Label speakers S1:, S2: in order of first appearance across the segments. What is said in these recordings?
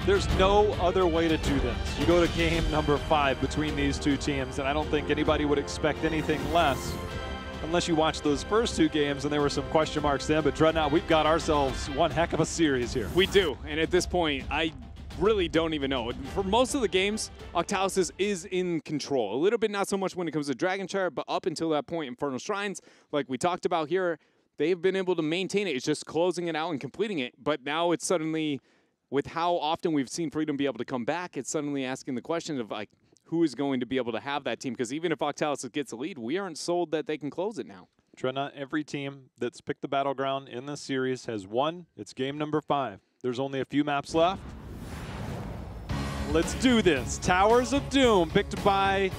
S1: There's no other way to do this. You go to game number 5 between these two teams, and I don't think anybody would expect anything less unless you watch those first 2 games and there were some question marks then. But Dreadnought, we've got ourselves one heck of a series here.
S2: We do, and at this point, I really don't even know. For most of the games, Octalysis is in control. A little bit not so much when it comes to Dragon Chariot, but up until that point, Infernal Shrines, like we talked about here, they've been able to maintain it. It's just closing it out and completing it. But now it's suddenly, with how often we've seen Freedom be able to come back, it's suddenly asking the question of, like, who is going to be able to have that team? Because even if Octalysis gets a lead, we aren't sold that they can close it now.
S1: Dreadnought, every team that's picked the battleground in this series has won. It's game number 5. There's only a few maps left. Let's do this. Towers of Doom, picked by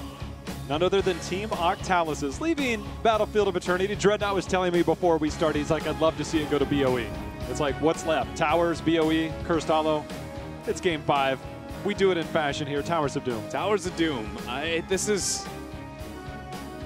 S1: none other than Team Octalysis. Leaving Battlefield of Eternity, Dreadnought was telling me before we started, he's like, I'd love to see it go to BOE. It's like, what's left? Towers, BOE, Cursed Hollow. It's game 5. We do it in fashion here. Towers of Doom.
S2: Towers of Doom. This is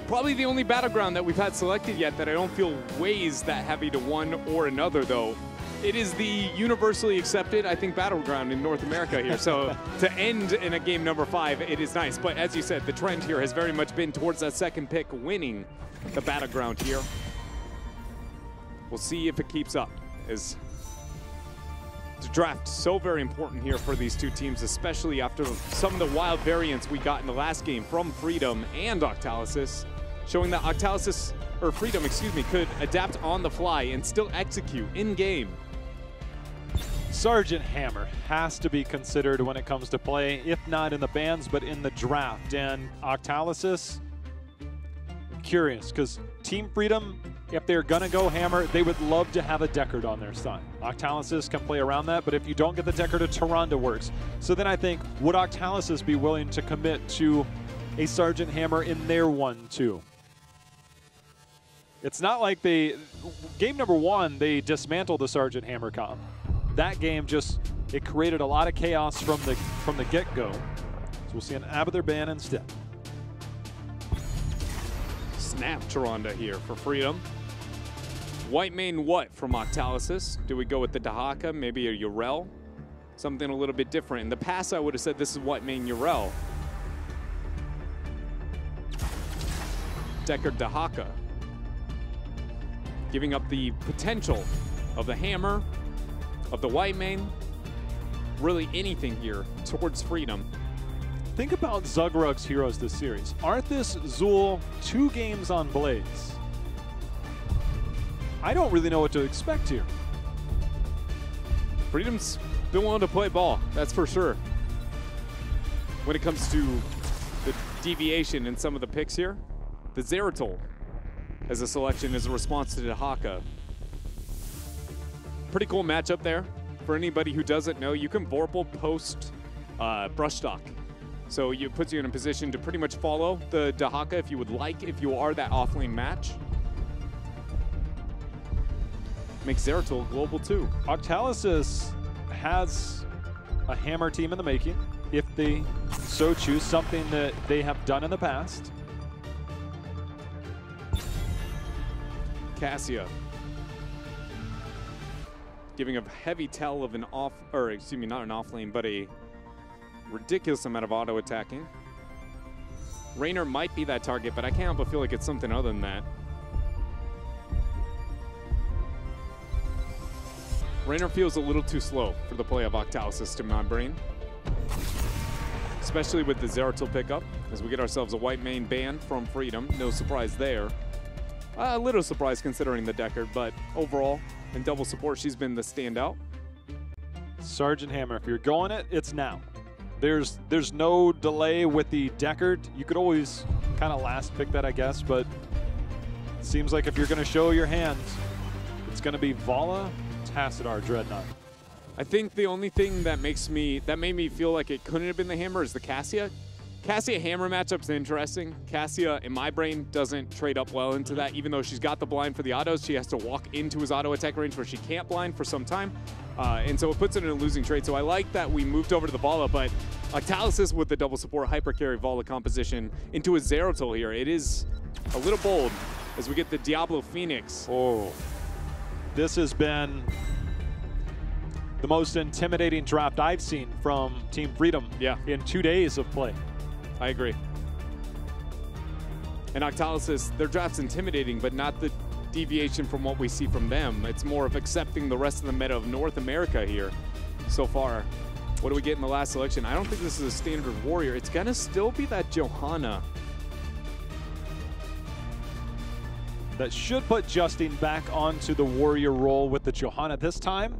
S2: probably the only battleground that we've had selected yet that I don't feel weighs that heavy to one or another, though. It is the universally accepted, I think, battleground in North America here. So to end in a game number 5, it is nice. But as you said, the trend here has very much been towards that second pick winning the battleground here. We'll see if it keeps up. As the draft so very important here for these two teams, especially after some of the wild variants we got in the last game from Freedom and Octalysis, showing that Octalysis, or Freedom, excuse me, could adapt on the fly and still execute in-game.
S1: Sergeant Hammer has to be considered when it comes to play, if not in the bans, but in the draft. And Octalysis, I'm curious, because Team Freedom, if they're going to go Hammer, they would love to have a Deckard on their side. Octalysis can play around that, but if you don't get the Deckard, a Tyrande works. So then I think, would Octalysis be willing to commit to a Sergeant Hammer in their 1-2? It's not like game number 1, they dismantled the Sergeant Hammer comp. That game it created a lot of chaos from the get-go. So we'll see an Abathur ban instead.
S2: Snap Tyrande here for Freedom. White main what from Octalysis? Do we go with the Dahaka, maybe a Yrel? Something a little bit different. In the past, I would have said this is white main Yrel. Deckard Dahaka. Giving up the potential of the Hammer, of the white main, really anything here towards Freedom.
S1: Think about Zugrug's heroes this series. Arthas, Zul, 2 games on Blaze. I don't really know what to expect here.
S2: Freedom's been willing to play ball, that's for sure. When it comes to the deviation in some of the picks here, the Zeratul as a selection as a response to Dahaka. Pretty cool matchup there. For anybody who doesn't know, you can Vorpal post Brushstock. So it puts you in a position to pretty much follow the Dahaka if you would like, if you are that offlane match. Makes Zeratul global too.
S1: Octalysis has a Hammer team in the making, if they so choose, something that they have done in the past.
S2: Cassia. Giving a heavy tell of an off, or excuse me, not an off lane, but a ridiculous amount of auto attacking. Raynor might be that target, but I can't help but feel like it's something other than that. Raynor feels a little too slow for the play of Octalysis to my brain. Especially with the Zeratul pickup, as we get ourselves a white main ban from Freedom. No surprise there. A little surprise considering the Deckard, but overall, in double support, she's been the standout.
S1: Sergeant Hammer, if you're going it, it's now. There's no delay with the Deckard. You could always kind of last pick that, I guess, but it seems like if you're going to show your hand, it's going to be Vala, Tassadar, Dreadnought.
S2: I think the only thing that made me feel like it couldn't have been the Hammer is the Cassia. Cassia Hammer matchup's interesting. Cassia, in my brain, doesn't trade up well into that. Even though she's got the blind for the autos, she has to walk into his auto attack range where she can't blind for some time. And so it puts it in a losing trade. So I like that we moved over to the Vala, but Octalysis with the double support hyper carry Vala composition into a Zeratul here. It is a little bold as we get the Diablo Phoenix.
S1: Oh, this has been the most intimidating draft I've seen from Team Freedom in 2 days of play.
S2: I agree. And Octalysis, their draft's intimidating, but not the deviation from what we see from them. It's more of accepting the rest of the meta of North America here so far. What do we get in the last selection? I don't think this is a standard warrior. It's gonna still be that Johanna.
S1: That should put Justin back onto the warrior role with the Johanna this time.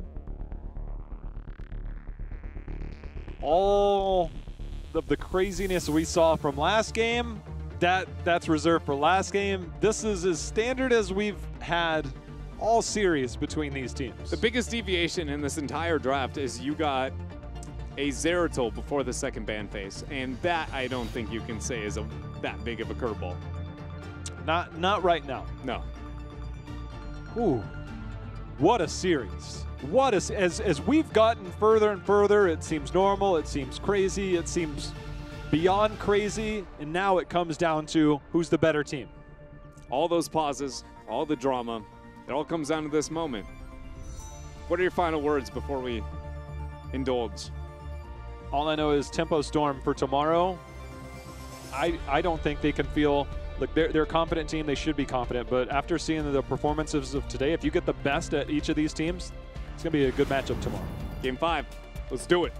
S1: All of the craziness we saw from last game, that's reserved for last game. This is as standard as we've had all series between these teams.
S2: The biggest deviation in this entire draft is you got a Zeratul before the second ban phase, and that I don't think you can say is that big of a curveball.
S1: Not right now.
S2: No.
S1: Ooh, what a series. What as we've gotten further and further, it seems normal, it seems crazy, it seems beyond crazy, and now it comes down to who's the better team.
S2: All those pauses, all the drama, it all comes down to this moment. What are your final words before we indulge?
S1: All I know is Tempo Storm for tomorrow. I don't think they can feel, look, they're a competent team, they should be competent, but after seeing the performances of today, if you get the best at each of these teams, it's going to be a good matchup tomorrow.
S2: Game 5, let's do it.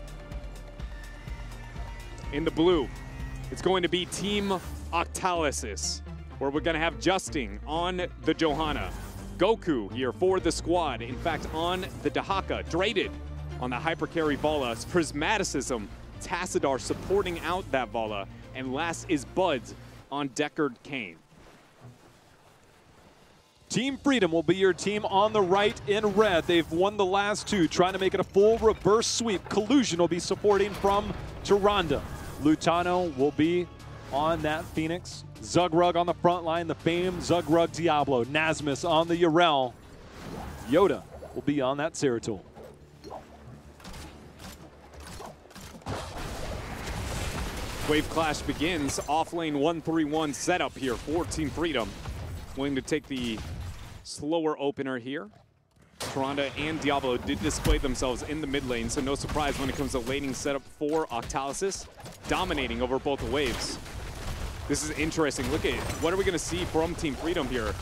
S2: In the blue, it's going to be Team Octalysis, where we're going to have Justin on the Johanna, Goku here for the squad, in fact on the Dahaka, Draded on the Hypercarry Vala, Prismaticism, Tassadar supporting out that Vala, and last is Buds on Deckard Cain.
S1: Team Freedom will be your team on the right in red. They've won the last two, trying to make it a full reverse sweep. Collusion will be supporting from Tyrande. Lutano will be on that Phoenix. Zugrug on the front line, the famed Zugrug Diablo. Nasmus on the Yrel. Yoda will be on that Zeratul.
S2: Wave Clash begins. Offlane 1-3-1 setup here for Team Freedom. Willing to take the slower opener here. Tyrande and Diablo did display themselves in the mid lane, so no surprise when it comes to laning setup for Octalysis, dominating over both the waves. This is interesting. Look at it. What are we going to see from Team Freedom here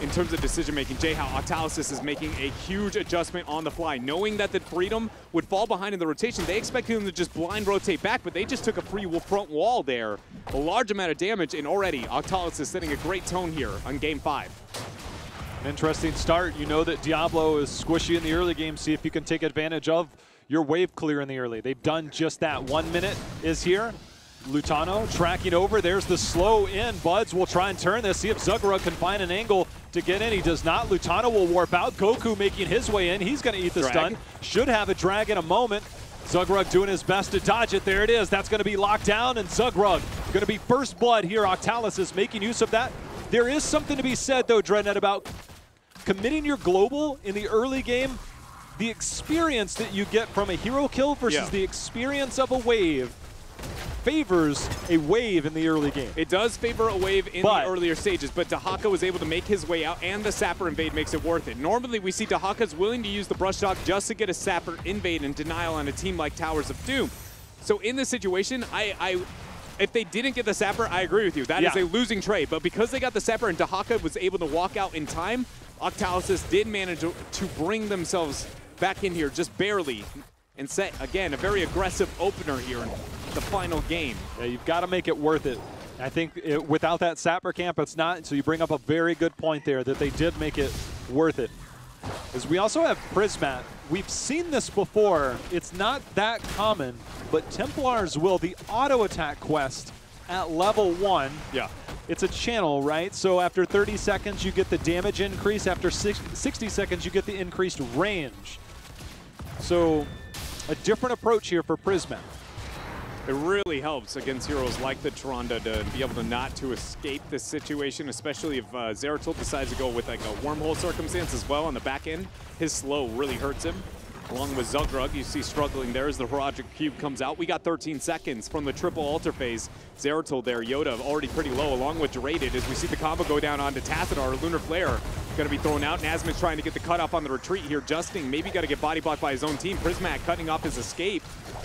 S2: in terms of decision making? Jay, how Octalysis is making a huge adjustment on the fly. Knowing that the Freedom would fall behind in the rotation, they expected them to just blind rotate back, but they just took a free front wall there. A large amount of damage, and already Octalysis setting a great tone here on Game 5.
S1: An interesting start. You know that Diablo is squishy in the early game. See if you can take advantage of your wave clear in the early. They've done just that. 1 minute is here. Lutano tracking over. There's the slow in. Buds will try and turn this. See if Zugrug can find an angle to get in. He does not. Lutano will warp out. Goku making his way in. He's going to eat the stun. Should have a drag in a moment. Zugrug doing his best to dodge it. There it is. That's going to be locked down. And Zugrug going to be first blood here. Octalysis making use of that. There is something to be said, though, Dreadnought, about committing your global in the early game. The experience that you get from a hero kill versus the experience of a wave favors a wave in the early game.
S2: It does favor a wave in the earlier stages, but Dahaka was able to make his way out, and the Sapper invade makes it worth it. Normally, we see Dahaka's willing to use the brush shock just to get a Sapper invade and denial on a team like Towers of Doom. So in this situation, if they didn't get the Sapper, I agree with you. That is a losing trade. But because they got the Sapper and Dahaka was able to walk out in time, Octalysis did manage to bring themselves back in here just barely and set, again, a very aggressive opener here in the final game.
S1: Yeah, you've got to make it worth it. I think without that Sapper camp, it's not. So you bring up a very good point there that they did make it worth it. As we also have Prismat. We've seen this before. It's not that common, but Templars will, the auto attack quest at level 1.
S2: Yeah.
S1: It's a channel, right? So after 30 seconds, you get the damage increase. After 60 seconds, you get the increased range. So a different approach here for Prismat.
S2: It really helps against heroes like the Tyrande to be able to not to escape this situation, especially if Zeratul decides to go with like a wormhole circumstance as well on the back end. His slow really hurts him. Along with Zugrug, you see struggling there as the Horadric Cube comes out. We got 13 seconds from the triple altar phase. Zeratul there, Yoda already pretty low along with Draded as we see the combo go down onto Tassadar. Lunar Flare Going to be thrown out. Nasmith trying to get the cutoff on the retreat here. Justin maybe got to get body blocked by his own team. Prismatic cutting off his escape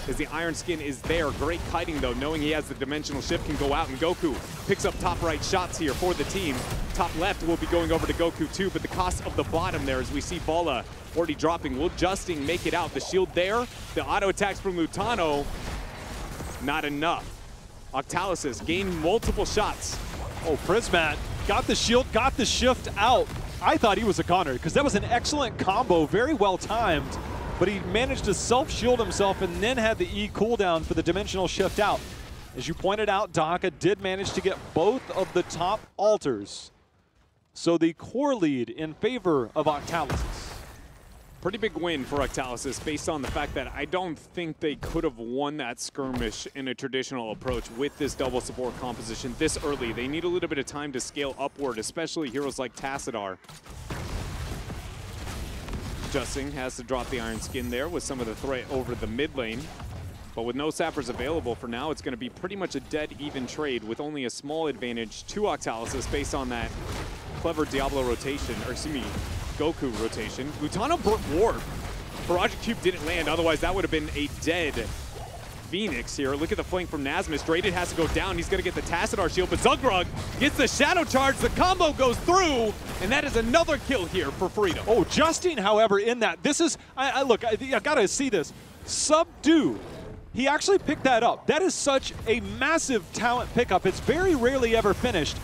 S2: as the Iron Skin is there. Great kiting, though, knowing he has the dimensional shift, can go out, and Goku picks up top right shots here for the team. Top left will be going over to Goku, too, but the cost of the bottom there, as we see Bala already dropping. Will Justin make it out? The shield there. The auto attacks from Lutano, not enough. Octalysis gained multiple shots.
S1: Oh, Prismat got the shield, got the shift out. I thought he was a goner because that was an excellent combo, very well timed, but he managed to self-shield himself and then had the E cooldown for the dimensional shift out. As you pointed out, Daka did manage to get both of the top altars. So the core lead in favor of Octalysis.
S2: Pretty big win for Octalysis based on the fact that I don't think they could have won that skirmish in a traditional approach with this double support composition this early. They need a little bit of time to scale upward, especially heroes like Tassadar. Justin has to drop the Iron Skin there with some of the threat over the mid lane. But with no sappers available for now, it's going to be pretty much a dead even trade with only a small advantage to Octalysis based on that clever Diablo rotation, or excuse me, Goku rotation. Lutano broke Ward. Project Cube didn't land, otherwise that would have been a dead Phoenix here. Look at the flank from Nasmus. Drayden has to go down. He's going to get the Tassadar shield, but Zugrug gets the Shadow Charge. The combo goes through, and that is another kill here for Freedom.
S1: Oh, Justine, however, in that, this is, look, I got to see this. Subdue. He actually picked that up. That is such a massive talent pickup. It's very rarely ever finished.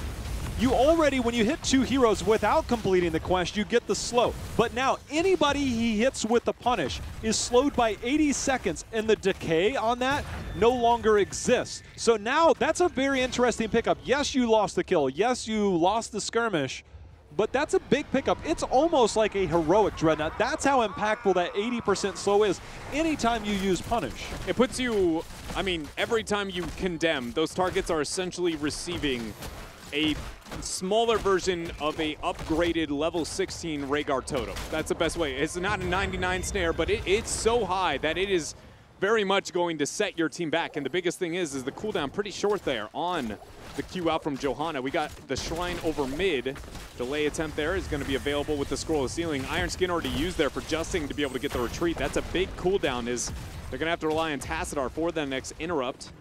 S1: You already, when you hit two heroes without completing the quest, you get the slow. But now, anybody he hits with the punish is slowed by 80 seconds, and the decay on that no longer exists. So now, that's a very interesting pickup. Yes, you lost the kill. Yes, you lost the skirmish. But that's a big pickup. It's almost like a heroic Dreadnought. That's how impactful that 80% slow is anytime you use punish.
S2: It puts you, I mean, every time you condemn, those targets are essentially receiving a smaller version of a upgraded level 16 Rhaegar Totem. That's the best way. It's not a 99 snare, but it's so high that it is very much going to set your team back. And the biggest thing is the cooldown pretty short there on the Q out from Johanna. We got the Shrine over mid. Delay attempt there is going to be available with the Scroll of Sealing. Iron Skin already used there for Justin to be able to get the retreat. That's a big cooldown, as they're going to have to rely on Tassadar for the next interrupt.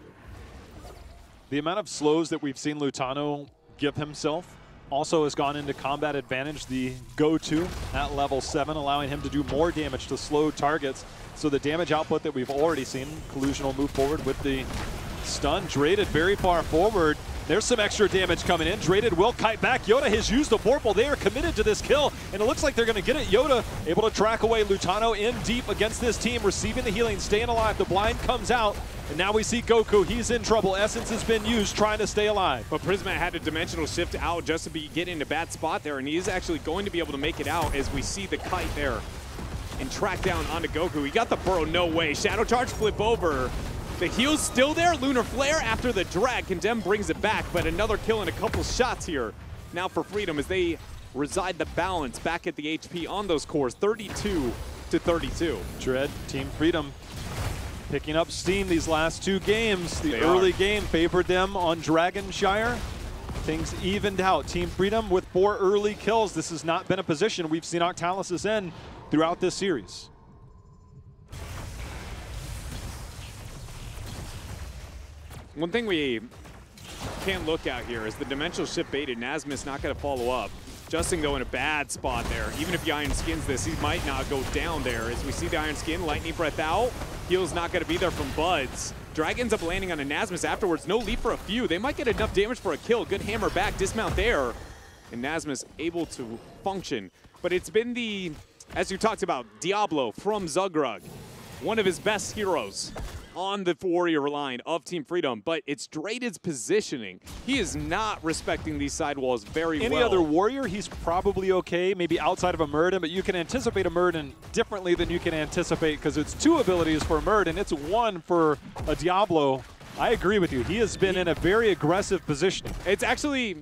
S1: The amount of slows that we've seen Lutano give himself also has gone into combat advantage. The go-to at level 7, allowing him to do more damage to slow targets. So the damage output that we've already seen, Collusion will move forward with the stun. Drayden very far forward. There's some extra damage coming in. Drayden will kite back. Yoda has used the Vorpal. They are committed to this kill, and it looks like they're going to get it. Yoda able to track away Lutano in deep against this team, receiving the healing, staying alive. The blind comes out, and now we see Goku. He's in trouble. Essence has been used, trying to stay alive.
S2: But Prisma had a dimensional shift out just to get in a bad spot there, and he is actually going to be able to make it out as we see the kite there and track down onto Goku. He got the burrow, no way. Shadow Charge flip over. The heal's still there. Lunar Flare after the drag. Condemn brings it back, but another kill and a couple shots here now for Freedom as they reside the balance back at the HP on those cores, 32-32.
S1: Dread, Team Freedom picking up steam these last two games. The early game favored them on Dragonshire. Things evened out. Team Freedom with 4 early kills. This has not been a position we've seen Octalysis in throughout this series.
S2: One thing we can't look at here is the dimensional shift baited. Nasmus not going to follow up. Justin though in a bad spot there. Even if he Iron Skins this, he might not go down there. As we see the Iron Skin, Lightning Breath out. Heal's not going to be there from Buds. Dragon's up landing on a Nasmus afterwards. No leap for a few. They might get enough damage for a kill. Good hammer back, dismount there. And Nasmus able to function. But it's been the, as you talked about, Diablo from Zugrug. One of his best heroes on the warrior line of Team Freedom, but it's Drayden's positioning. He is not respecting these sidewalls very well.
S1: Any other warrior, he's probably okay, maybe outside of a Murden, but you can anticipate a Murden differently than you can anticipate because it's 2 abilities for a Murden, it's 1 for a Diablo. I agree with you. He has been in a very aggressive position.
S2: It's actually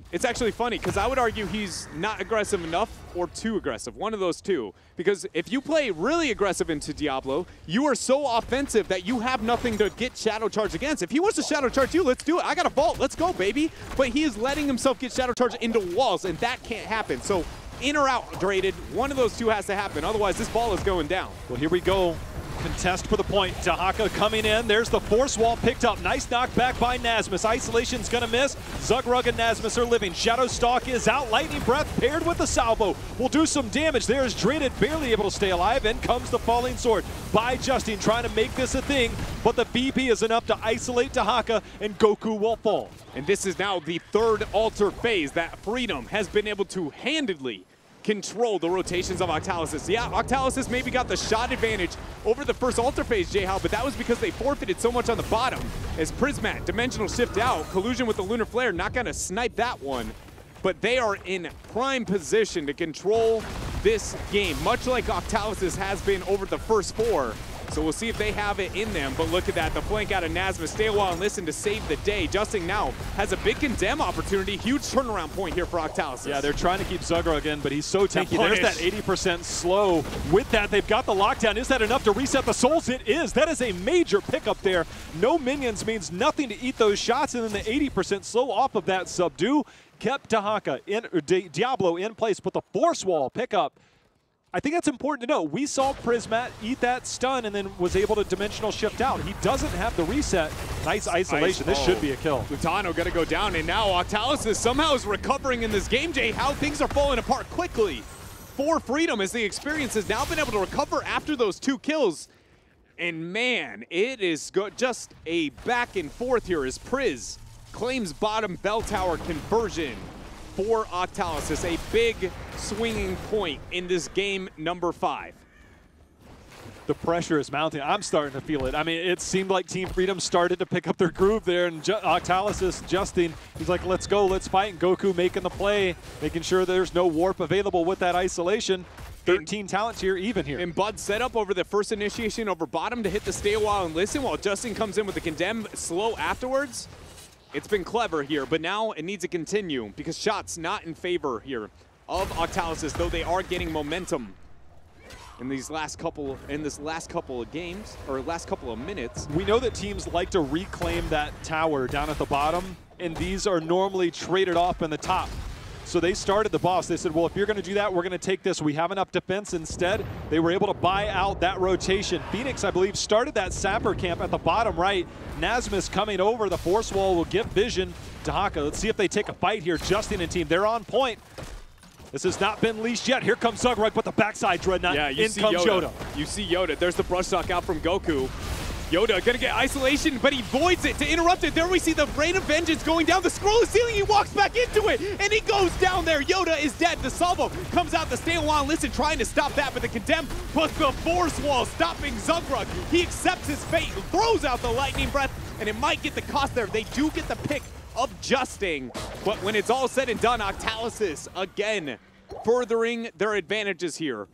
S2: funny because I would argue he's not aggressive enough or too aggressive. One of those two. Because if you play really aggressive into Diablo, you are so offensive that you have nothing to get Shadow Charge against. If he wants to Shadow Charge you, let's do it. I got a vault. Let's go, baby. But he is letting himself get Shadow Charge into walls, and that can't happen. So in or out Draded. One of those two has to happen. Otherwise, this ball is going down.
S1: Well, here we go. Contest for the point. Dahaka coming in. There's the force wall picked up. Nice knockback by Nasmus. Isolation's going to miss. Zugrug and Nasmus are living. Shadow Stalk is out. Lightning Breath paired with the salvo will do some damage. There's Draded barely able to stay alive. In comes the Falling Sword by Justin trying to make this a thing. But the VP is enough to isolate Dahaka and Goku will fall.
S2: And this is now the third alter phase that Freedom has been able to handedly control the rotations of Octalysis. Yeah, Octalysis maybe got the shot advantage over the first alter phase, J-How, but that was because they forfeited so much on the bottom. As Prismat, Dimensional Shift out, collusion with the Lunar Flare, not gonna snipe that one. But they are in prime position to control this game, much like Octalysis has been over the first four. So we'll see if they have it in them, but look at that, the flank out of Nasmus. Stay a while and listen to save the day. Justin now has a big condemn opportunity. Huge turnaround point here for Octalysis.
S1: Yeah, they're trying to keep Zugrug in, but he's so tanky. There's that 80% slow. With that, they've got the lockdown. Is that enough to reset the souls? It is. That is a major pickup there. No minions means nothing to eat those shots, and then the 80% slow off of that subdue kept Dahaka in, or Diablo in place, but the force wall pickup, I think that's important to know. We saw Prismat eat that stun and then was able to dimensional shift out. He doesn't have the reset. Nice isolation. This should be a kill.
S2: Lutano gonna go down, and now Octalysis somehow is recovering in this game, Jay. How things are falling apart quickly for Freedom as the experience has now been able to recover after those 2 kills. And man, it is just a back and forth here as Priz claims bottom bell tower conversion for Octalysis, a big swinging point in this game number 5.
S1: The pressure is mounting. I'm starting to feel it. I mean, it seemed like Team Freedom started to pick up their groove there, and Octalysis, Justin, he's like, let's go, let's fight, and Goku making the play, making sure there's no warp available with that isolation. 13 talents here, even here.
S2: And Bud set up over the first initiation over bottom to hit the stay a while and listen, while Justin comes in with the condemn slow afterwards. It's been clever here, but now it needs to continue because shots not in favor here of Octalysis, though they are getting momentum in this last couple of games, or last couple of minutes.
S1: We know that teams like to reclaim that tower down at the bottom, and these are normally traded off in the top. So they started the boss. They said, well, if you're going to do that, we're going to take this. We have enough defense. Instead, they were able to buy out that rotation. Phoenix, I believe, started that sapper camp at the bottom right. Nasmus coming over. The force wall will give vision to Dahaka. Let's see if they take a fight here. Justin and team, they're on point. This has not been leashed yet. Here comes Zugrug with the backside Dreadnought.
S2: Yeah,
S1: in comes Yoda.
S2: You see Yoda. There's the brush shock out from Goku. Yoda gonna get isolation, but he voids it to interrupt it. There we see the Rain of Vengeance going down. The scroll is ceiling, he walks back into it, and he goes down there. Yoda is dead. The salvo comes out to stay a while and listen, trying to stop that, but the condemn plus the force wall stopping Zugrug. He accepts his fate, throws out the lightning breath, and it might get the cost there. They do get the pick of Justing, but when it's all said and done, Octalysis again furthering their advantages here.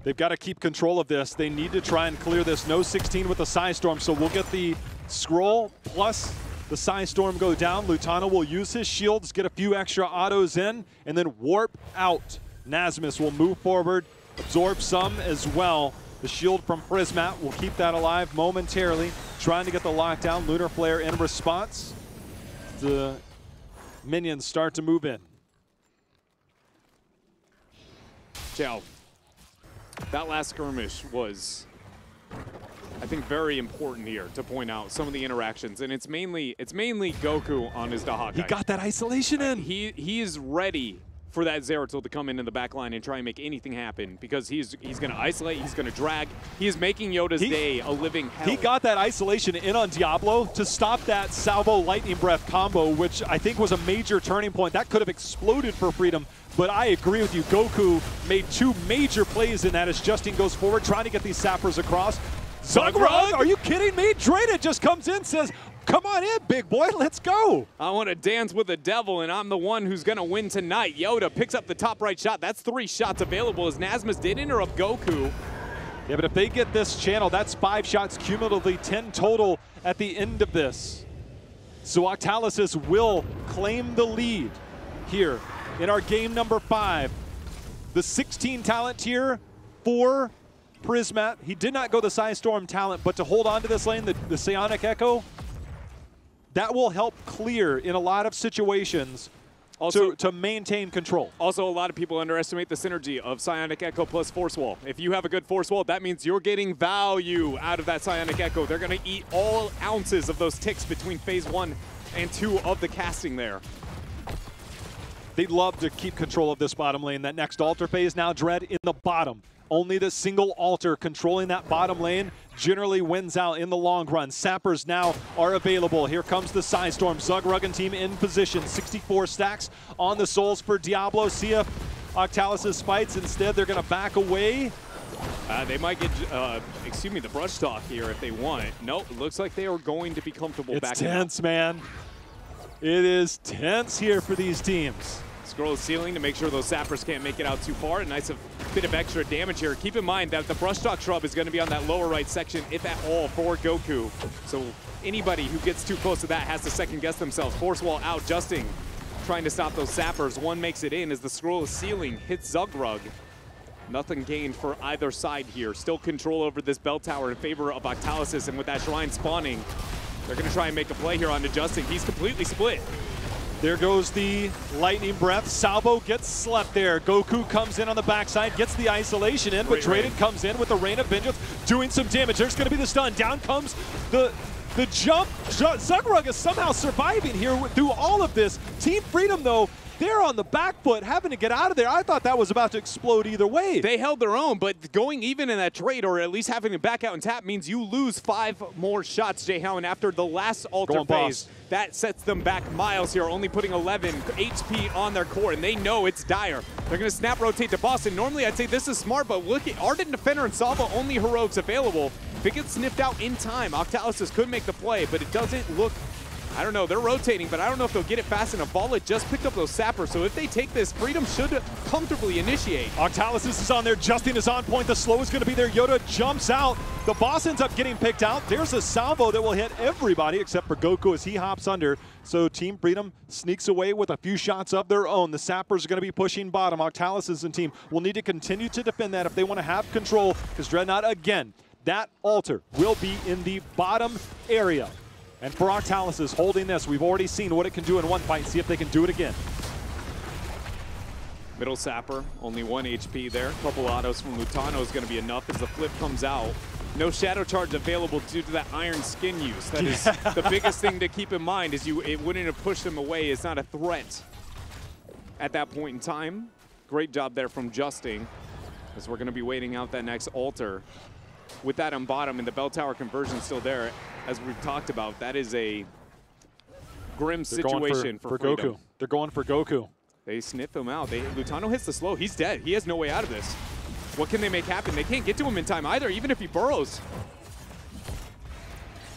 S1: They've got to keep control of this. They need to try and clear this. No 16 with the Psystorm, so we'll get the scroll plus the Psystorm go down. Lutano will use his shields, get a few extra autos in, and then warp out. Nasmus will move forward, absorb some as well. The shield from Prismat will keep that alive momentarily, trying to get the lockdown. Lunar Flare in response. The minions start to move in.
S2: Joe. That last skirmish was, I think, very important here to point out some of the interactions, and it's mainly Goku on his Dahaka.
S1: He got that isolation in.
S2: He is ready for that Zeratul to come in the back line and try and make anything happen, because he's going to isolate, he's going to drag. He is making Yoda's day a living hell.
S1: He got that isolation in on Diablo to stop that Salvo Lightning Breath combo, which I think was a major turning point. That could have exploded for Freedom. But I agree with you. Goku made 2 major plays in that as Justin goes forward, trying to get these sappers across. Zugrug, are you kidding me? Drayden just comes in, says, come on in, big boy, let's go.
S2: I want to dance with the devil, and I'm the one who's going to win tonight. Yoda picks up the top right shot. That's 3 shots available as Nasmus did interrupt Goku.
S1: Yeah, but if they get this channel, that's 5 shots cumulatively, 10 total at the end of this. So Octalysis will claim the lead here in our game number 5. The 16 talent tier for Prismat. He did not go the Psystorm talent, but to hold on to this lane, the Psionic Echo, that will help clear in a lot of situations
S2: Also,
S1: to maintain control.
S2: Also, a lot of people underestimate the synergy of Psionic Echo plus Force Wall. If you have a good Force Wall, that means you're getting value out of that Psionic Echo. They're going to eat all ounces of those ticks between phase 1 and 2 of the casting there.
S1: They'd love to keep control of this bottom lane. That next altar phase now, Dread, in the bottom. Only the single altar controlling that bottom lane generally wins out in the long run. Sappers now are available. Here comes the Psystorm. Zugrug and team in position. 64 stacks on the souls for Diablo. See if Octalysis fights. Instead, they're going to back away.
S2: They might get, the brush talk here if they want. Nope, it looks like they are going to be comfortable backing up.
S1: It's tense, man. It is tense here for these teams.
S2: Scroll the ceiling to make sure those sappers can't make it out too far. A nice bit of extra damage here. Keep in mind that the brush talk shrub is going to be on that lower right section, if at all, for Goku. So anybody who gets too close to that has to second guess themselves. Force wall out, Justin trying to stop those sappers. One makes it in as the scroll of ceiling hits Zugrug. Nothing gained for either side here. Still control over this bell tower in favor of Octalysis, and with that shrine spawning, they're going to try and make a play here onto Justin. He's completely split.
S1: There goes the lightning breath. Salvo gets slept there. Goku comes in on the backside, gets the isolation in, but Drayden comes in with the Rain of Vengeance, doing some damage. There's going to be the stun. Down comes the jump. Zugrug is somehow surviving here through all of this. Team Freedom, though, they're on the back foot, having to get out of there. I thought that was about to explode either way.
S2: They held their own, but going even in that trade, or at least having to back out and tap, means you lose 5 more shots, Jay Howen, after the last altar phase. That sets them back miles here, only putting 11 HP on their core, and they know it's dire. They're going to snap rotate to Boston. Normally, I'd say this is smart, but look at Ardent Defender and Salva, only heroics available. If it gets sniffed out in time, Octalysis could make the play, but it doesn't look... I don't know, they're rotating, but I don't know if they'll get it fast enough. Vala just picked up those sappers, so if they take this, Freedom should comfortably initiate.
S1: Octalysis is on there, Justin is on point, the slow is going to be there, Yoda jumps out, the boss ends up getting picked out. There's a salvo that will hit everybody except for Goku as he hops under. So Team Freedom sneaks away with a few shots of their own. The sappers are going to be pushing bottom. Octalysis and team will need to continue to defend that if they want to have control, because Dreadnought, again, that altar will be in the bottom area. And for Octalysis holding this, we've already seen what it can do in one fight. See if they can do it again.
S2: Middle sapper, only 1 HP there. Couple autos from Lutano is going to be enough as the flip comes out. No shadow charge available due to that iron skin use. That is the biggest thing to keep in mind, is it wouldn't have pushed them away. It's not a threat at that point in time. Great job there from Justin, as we're going to be waiting out that next altar. With that on bottom and the bell tower conversion still there, as we've talked about, that is a grim situation for Freedom.
S1: Goku. They're going for Goku.
S2: They sniff him out. Lutano hits the slow. He's dead. He has no way out of this. What can they make happen? They can't get to him in time either, even if he burrows.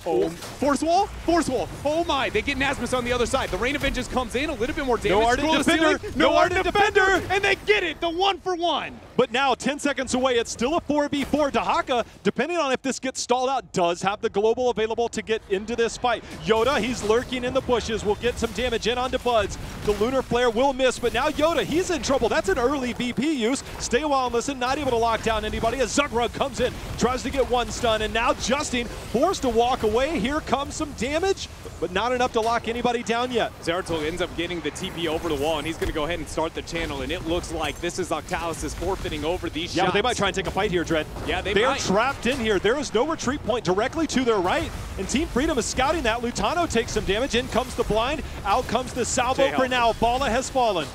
S2: Oh, Force wall? Force wall. Oh my, they get Nasmus on the other side. The Rain of Vengeance comes in, a little bit more damage.
S1: No Ardent Defender.
S2: No Ardent Defender. And they get it, the 1-for-1.
S1: But now 10 seconds away, it's still a 4v4. Dahaka, depending on if this gets stalled out, does have the global available to get into this fight. Yoda, he's lurking in the bushes, will get some damage in onto Buds. The Lunar Flare will miss, but now Yoda, he's in trouble. That's an early VP use. Stay a while and listen, not able to lock down anybody as Zugrug comes in, tries to get one stun, and now Justin forced to walk away. Here comes some damage, but not enough to lock anybody down yet.
S2: Zeratul ends up getting the TP over the wall, and he's going to go ahead and start the channel, and it looks like this is Octalysis forfeiting over these shots.
S1: Yeah, but they might try and take a fight here, Dread.
S2: Yeah, they
S1: They're
S2: might.
S1: trapped in here. There is no retreat point directly to their right, and Team Freedom is scouting that. Lutano takes some damage. In comes the blind. Out comes the salvo for now. Bala has fallen.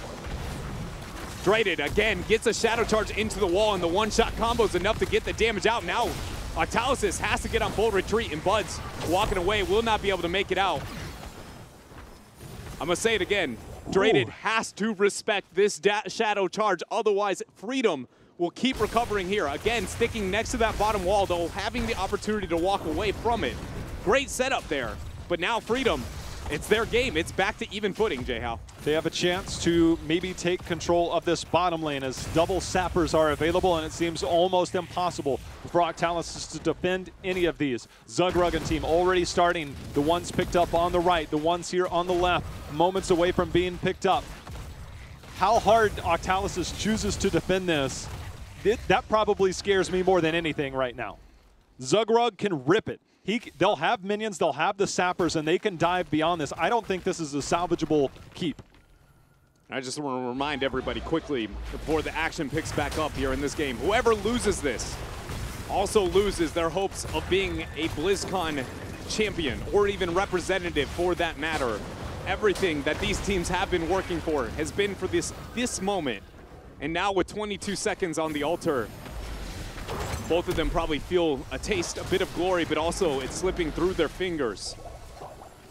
S2: Drayden, again, gets a shadow charge into the wall, and the one-shot combo is enough to get the damage out. Now, Octalysis has to get on full retreat, and Buds walking away will not be able to make it out. I'm going to say it again. Drayden has to respect this shadow charge, otherwise Freedom will keep recovering here. Again, sticking next to that bottom wall, though, having the opportunity to walk away from it. Great setup there, but now Freedom, it's their game. It's back to even footing, J-How.
S1: They have a chance to maybe take control of this bottom lane as double sappers are available, and it seems almost impossible for Octalysis to defend any of these. Zugrug and team already starting. The ones picked up on the right, the ones here on the left, moments away from being picked up. How hard Octalysis chooses to defend this, that probably scares me more than anything right now. Zugrug can rip it. They'll have minions, they'll have the sappers, and they can dive beyond this. I don't think this is a salvageable keep.
S2: I just want to remind everybody quickly before the action picks back up here in this game, whoever loses this also loses their hopes of being a BlizzCon champion or even representative for that matter. Everything that these teams have been working for has been for this moment. And now with 22 seconds on the altar, both of them probably feel a taste, a bit of glory, but also it's slipping through their fingers.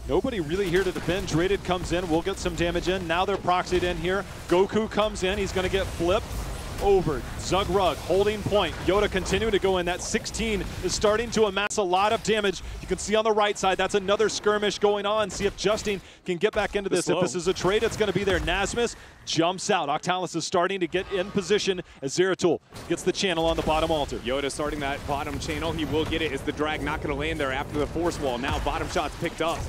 S1: Nobody really here to defend. Traded comes in, we'll get some damage in. Now they're proxied in here. Goku comes in, he's gonna get flipped over. Zugrug holding point. Yoda continuing to go in. That 16 is starting to amass a lot of damage. You can see on the right side, that's another skirmish going on. See if Justin can get back into this. If this is a trade, it's gonna be there. Nasmus jumps out. Octalysis is starting to get in position as Zeratul gets the channel on the bottom altar.
S2: Yoda starting that bottom channel. He will get it. Is the drag not gonna land there after the force wall? Now bottom shots picked up.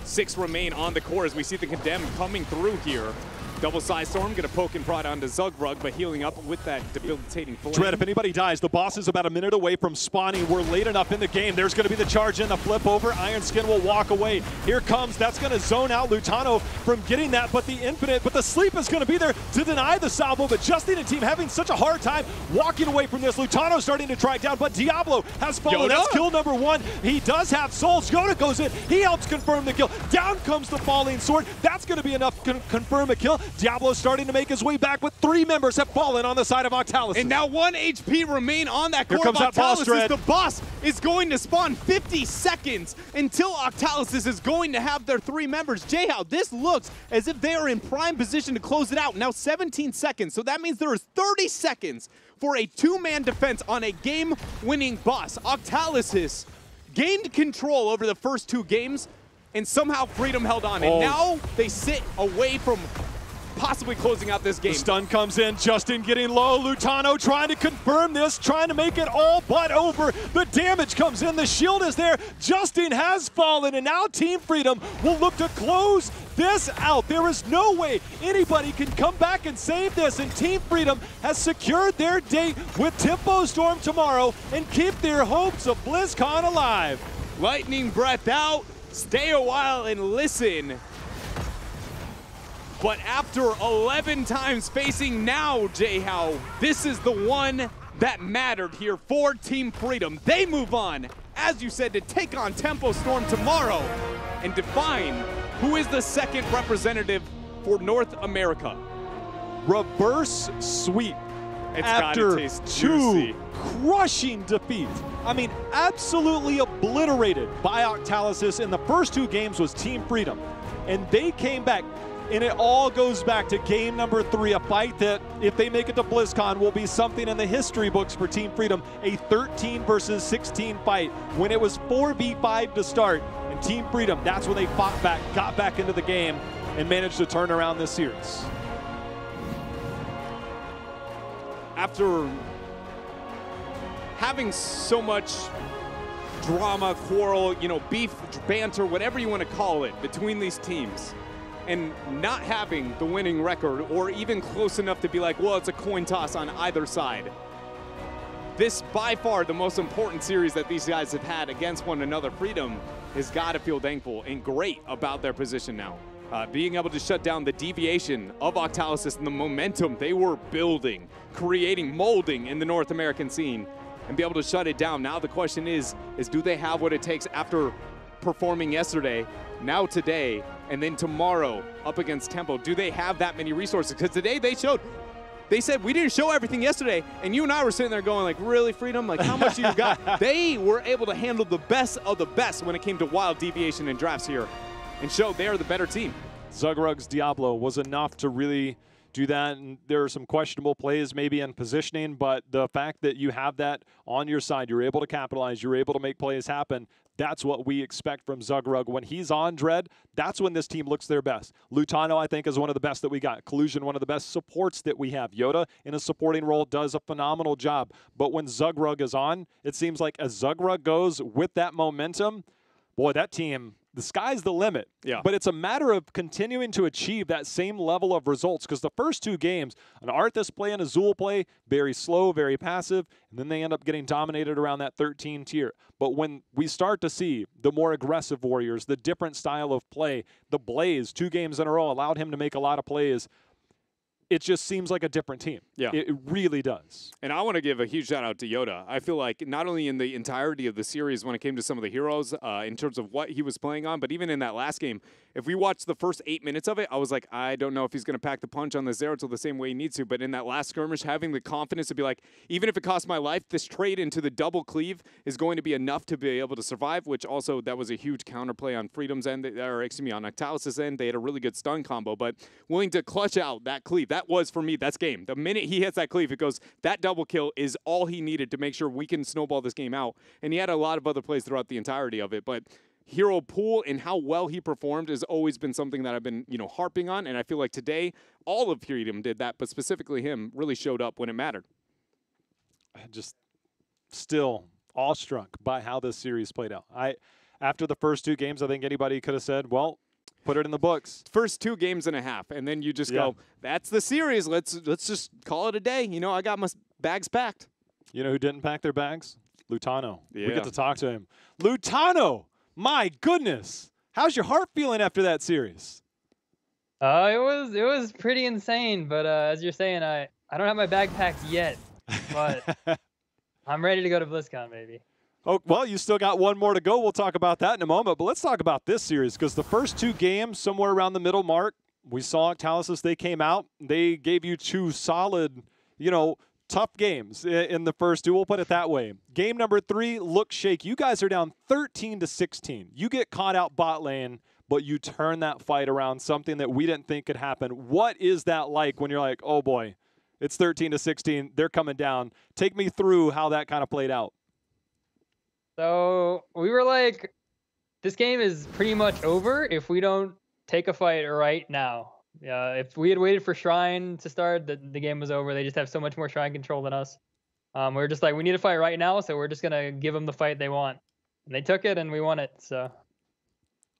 S2: 6 remain on the core as we see the Condemned coming through here. Double side storm, gonna poke and prod onto Zugrug, but healing up with that debilitating flame.
S1: Dread, if anybody dies, the boss is about a minute away from spawning. We're late enough in the game. There's gonna be the charge in, the flip over. Iron Skin will walk away. Here comes, that's gonna zone out Lutano from getting that, but the infinite, but the sleep is gonna be there to deny the salvo, but Justin and team having such a hard time walking away from this. Lutano starting to track down, but Diablo has fallen.
S2: Yoda?
S1: That's kill number 1. He does have souls. Yoda goes in, he helps confirm the kill. Down comes the falling sword. That's gonna be enough to confirm a kill. Diablo starting to make his way back, but 3 members have fallen on the side of Octalysis.
S2: And now 1 HP remain on that core
S1: Here comes
S2: of
S1: that boss,
S2: Octalysis.
S1: Dread.
S2: The boss is going to spawn 50 seconds until Octalysis is going to have their 3 members. Jayhow, this looks as if they are in prime position to close it out. Now 17 seconds, so that means there is 30 seconds for a 2-man defense on a game-winning boss. Octalysis gained control over the first 2 games, and somehow Freedom held on. And now they sit away from possibly closing out this game.
S1: The stun comes in, Justin getting low, Lutano trying to confirm this, trying to make it all but over. The damage comes in, the shield is there, Justin has fallen, and now Team Freedom will look to close this out. There is no way anybody can come back and save this, and Team Freedom has secured their date with Tempo Storm tomorrow and keep their hopes of BlizzCon alive.
S2: Lightning breath out, stay a while and listen. But after 11 times facing now, Jayhow, this is the one that mattered here for Team Freedom. They move on, as you said, to take on Tempo Storm tomorrow and define who is the second representative for North America.
S1: Reverse sweep
S2: After
S1: 2 crushing defeats. I mean, absolutely obliterated by Octalysis in the first 2 games was Team Freedom. And they came back. And it all goes back to game number 3, a fight that, if they make it to BlizzCon, will be something in the history books for Team Freedom, a 13 versus 16 fight when it was 4v5 to start. And Team Freedom, that's when they fought back, got back into the game, and managed to turn around this series.
S2: After having so much drama, quarrel, beef, banter, whatever you want to call it, between these teams, and not having the winning record or even close enough to be like, well, it's a coin toss on either side. This, by far, the most important series that these guys have had against one another. Freedom has got to feel thankful and great about their position now. Being able to shut down the deviation of Octalysis and the momentum they were building, creating, molding in the North American scene, and be able to shut it down. Now the question is do they have what it takes after performing yesterday, now today, and then tomorrow up against Tempo? Do they have that many resources? Because today they said, we didn't show everything yesterday, and you and I were sitting there going like, really, Freedom? Like, how much you got? They were able to handle the best of the best when it came to wild deviation and drafts here, and showed they are the better team.
S1: Zugrug's Diablo was enough to really do that, and there are some questionable plays maybe in positioning, but the fact that you have that on your side, you're able to capitalize, you're able to make plays happen, that's what we expect from Zugrug. When he's on, Dread, that's when this team looks their best. Lutano, I think, is one of the best that we got. Collusion, one of the best supports that we have. Yoda, in a supporting role, does a phenomenal job. But when Zugrug is on, it seems like as Zugrug goes with that momentum, boy, that team, the sky's the limit.
S2: Yeah.
S1: But it's a matter of continuing to achieve that same level of results, because the first 2 games, an Arthas play and a Zul play, very slow, very passive, and then they end up getting dominated around that 13 tier. But when we start to see the more aggressive Warriors, the different style of play, the Blaze, 2 games in a row allowed him to make a lot of plays. it just seems like a different team.
S2: Yeah.
S1: It really does.
S2: And I want to give a huge shout out to Yoda. I feel like not only in the entirety of the series when it came to some of the heroes in terms of what he was playing on, but even in that last game, if we watched the first 8 minutes of it, I was like, I don't know if he's going to pack the punch on the Zeratul the same way he needs to. But in that last skirmish, having the confidence to be like, even if it costs my life, this trade into the double cleave is going to be enough to be able to survive, which also that was a huge counterplay on Freedom's end, or excuse me, on Octalysis' end. They had a really good stun combo, but willing to clutch out that cleave. That was, for me, that's game. The minute he hits that cleave, it goes, that double kill is all he needed to make sure we can snowball this game out. And he had a lot of other plays throughout the entirety of it, but hero pool and how well he performed has always been something that I've been, harping on, and I feel like today, all of Freedom did that, but specifically him really showed up when it mattered.
S1: Just still awestruck by how this series played out. After the first 2 games, I think anybody could have said, well, put it in the books.
S2: First 2 games and a half, and then you just go, that's the series. Let's just call it a day. I got my bags packed.
S1: You know who didn't pack their bags? Lutano.
S2: Yeah.
S1: We get to talk to him. Lutano, my goodness. How's your heart feeling after that series?
S3: It was pretty insane, but as you're saying, I don't have my bag packed yet, but I'm ready to go to BlizzCon, baby.
S1: Oh, well, you still got one more to go. We'll talk about that in a moment. But let's talk about this series, because the first 2 games, somewhere around the middle mark, we saw Octalysis. They came out. They gave you 2 solid, tough games in the first 2. We'll put it that way. Game number 3 looked shaky. You guys are down 13-16. You get caught out bot lane, but you turn that fight around, something that we didn't think could happen. What is that like when you're like, oh, boy, it's 13-16. They're coming down. Take me through how that kind of played out.
S3: So we were like, this game is pretty much over if we don't take a fight right now. If we had waited for Shrine to start, the game was over. They just have so much more Shrine control than us. We're just like, we need a fight right now, so we're just going to give them the fight they want. And they took it, and we won it. So.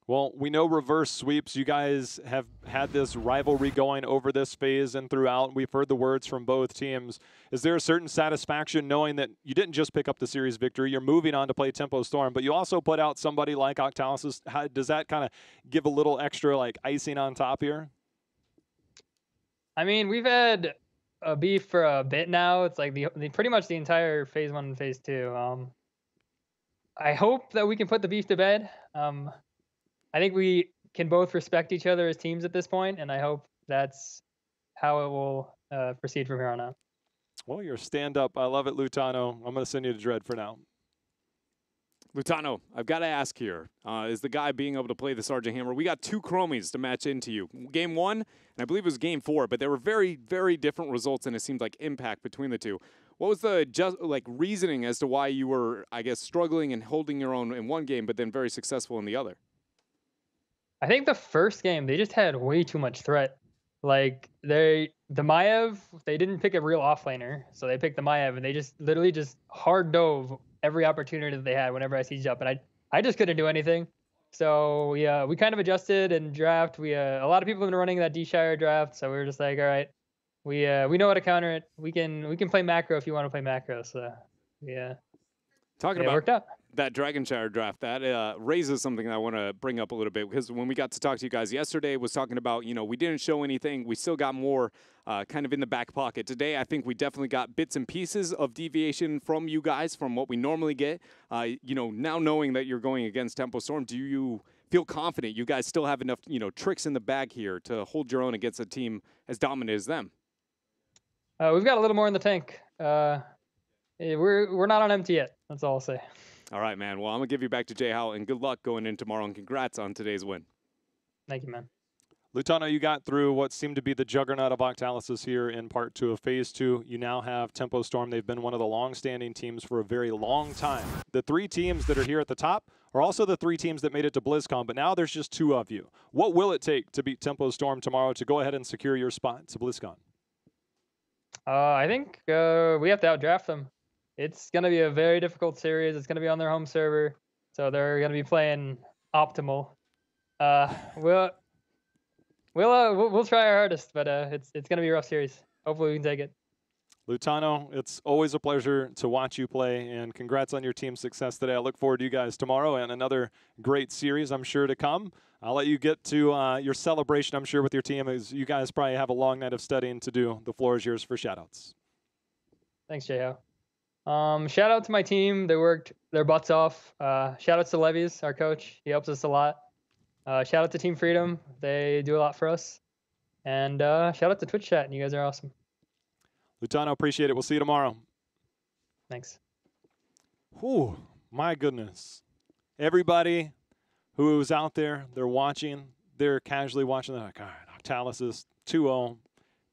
S1: Well, we know reverse sweeps. You guys have had this rivalry going over this phase and throughout. We've heard the words from both teams. Is there a certain satisfaction knowing that you didn't just pick up the series victory, you're moving on to play Tempo Storm, but you also put out somebody like Octalysis? Does that kind of give a little extra icing on top here?
S3: I mean, we've had a beef for a bit now. It's like pretty much the entire phase 1 and phase 2. I hope that we can put the beef to bed. I think we can both respect each other as teams at this point, and I hope that's how it will proceed from here on out.
S1: Well, you're stand-up. I love it, Lutano. I'm going to send you to Dread for now.
S2: Lutano, I've got to ask here, is the guy being able to play the Sergeant Hammer? We got 2 Chromies to match into you. Game 1, and I believe it was Game 4, but there were very, very different results, and it seemed like impact between the 2. What was the reasoning as to why you were, I guess, struggling and holding your own in one game, but then very successful in the other?
S3: I think the first game, they just had way too much threat. The Maiev, they didn't pick a real offlaner, so they picked the Maiev, and they just literally just hard dove every opportunity that they had whenever I sieged up, and I just couldn't do anything. So we kind of adjusted and draft. A lot of people have been running that D-Shire draft, so we were just like, all right, we know how to counter it. We can play macro if you want to play macro. So
S2: Talking about
S3: it worked out.
S2: That Dragonshire draft, that raises something that I want to bring up a little bit, because when we got to talk to you guys yesterday, was talking about, we didn't show anything. We still got more kind of in the back pocket. Today, I think we definitely got bits and pieces of deviation from you guys from what we normally get. Now knowing that you're going against Tempo Storm, do you feel confident you guys still have enough, tricks in the bag here to hold your own against a team as dominant as them?
S3: We've got a little more in the tank. We're not on empty yet. That's all I'll say.
S2: All right, man. Well, I'm going to give you back to Jay Howell, and good luck going in tomorrow, and congrats on today's win.
S3: Thank you, man.
S1: Lutano, you got through what seemed to be the juggernaut of Octalysis here in part 2 of phase 2. You now have Tempo Storm. They've been one of the long-standing teams for a very long time. The 3 teams that are here at the top are also the 3 teams that made it to BlizzCon, but now there's just 2 of you. What will it take to beat Tempo Storm tomorrow to go ahead and secure your spot to BlizzCon?
S3: I think we have to outdraft them. It's going to be a very difficult series. It's going to be on their home server, so they're going to be playing optimal. We'll try our hardest, but it's going to be a rough series. Hopefully we can take it.
S1: Lutano, it's always a pleasure to watch you play, and congrats on your team's success today. I look forward to you guys tomorrow and another great series, I'm sure, to come. I'll let you get to your celebration, I'm sure, with your team, as you guys probably have a long night of studying to do. The floor is yours for shout-outs. Thanks, J.O. Shout out to my team. They worked their butts off. Shout outs to Levies, our coach. He helps us a lot. Shout out to Team Freedom. They do a lot for us. And shout out to Twitch chat. You guys are awesome. Lutano, appreciate it. We'll see you tomorrow. Thanks. Whew, my goodness. Everybody who was out there, they're watching. They're casually watching. They're like, all right, Octalysis 2-0.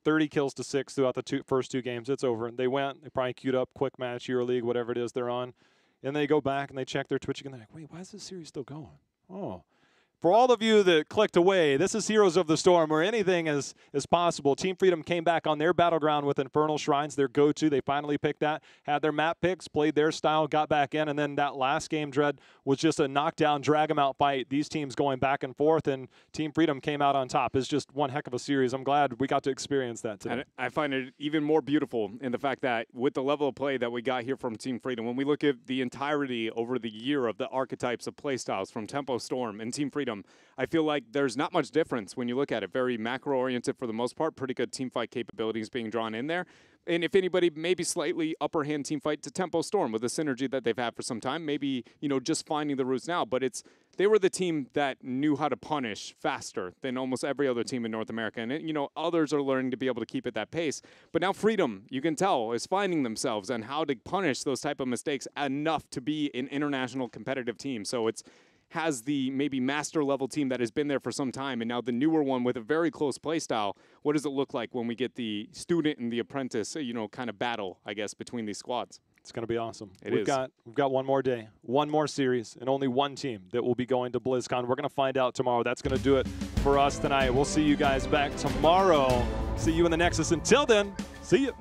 S1: 30 kills to 6 throughout the first two games. It's over. They went. They probably queued up quick match, EuroLeague, whatever it is they're on. And they go back and they check their Twitch again. They're like, wait, why is this series still going? Oh. For all of you that clicked away, this is Heroes of the Storm, where anything is possible. Team Freedom came back on their battleground with Infernal Shrines, their go-to. They finally picked that, had their map picks, played their style, got back in, and then that last game, Dread, was just a knockdown, drag-em-out fight. These teams going back and forth, and Team Freedom came out on top. It's just one heck of a series. I'm glad we got to experience that today. And
S2: I find it even more beautiful in the fact that with the level of play that we got here from Team Freedom, when we look at the entirety over the year of the archetypes of playstyles from Tempo Storm and Team Freedom, I feel like there's not much difference when you look at it. Very macro-oriented for the most part. Pretty good team fight capabilities being drawn in there. And if anybody, maybe slightly upper hand team fight to Tempo Storm with the synergy that they've had for some time. Maybe, you know, just finding the roots now. But they were the team that knew how to punish faster than almost every other team in North America. And, you know, others are learning to be able to keep at that pace. But now Freedom, you can tell, is finding themselves and how to punish those type of mistakes enough to be an international competitive team. So has the maybe master level team that has been there for some time, and now the newer one with a very close play style. What does it look like when we get the student and the apprentice, you know, kind of battle, I guess, between these squads? It's going to be awesome. We've got one more day, one more series, and only one team that will be going to BlizzCon. We're going to find out tomorrow. That's going to do it for us tonight. We'll see you guys back tomorrow. See you in the Nexus. Until then, see you.